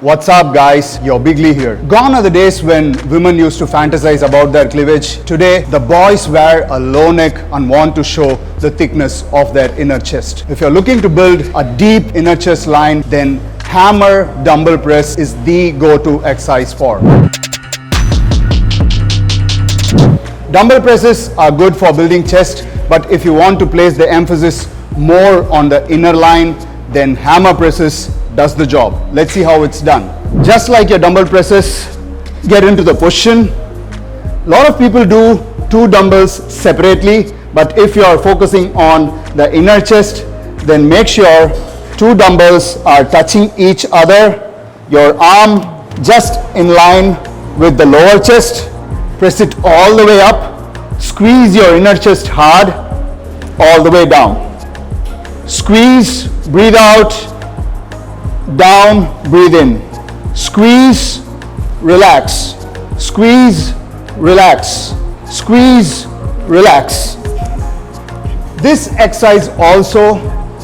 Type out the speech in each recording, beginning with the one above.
What's up guys, your Biglee here. Gone are the days when women used to fantasize about their cleavage. Today, the boys wear a low neck and want to show the thickness of their inner chest. If you're looking to build a deep inner chest line, then hammer dumbbell press is the go-to exercise for. Dumbbell presses are good for building chest, but if you want to place the emphasis more on the inner line, then hammer presses does the job. Let's see how it's done. Just like your dumbbell presses, get into the position. A lot of people do two dumbbells separately, but if you are focusing on the inner chest, then make sure two dumbbells are touching each other. Your arm just in line with the lower chest. Press it all the way up. Squeeze your inner chest hard all the way down. Squeeze, breathe out, down, breathe in. Squeeze, relax. Squeeze, relax. Squeeze, relax. This exercise also,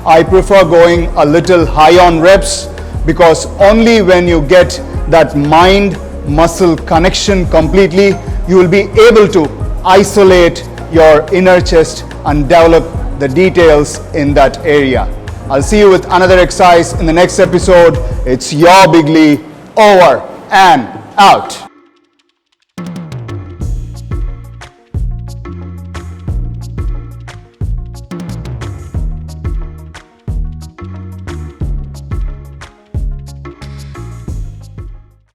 I prefer going a little high on reps, because only when you get that mind-muscle connection completely, you will be able to isolate your inner chest and develop the details in that area. I'll see you with another exercise in the next episode. It's your Biglee, over and out.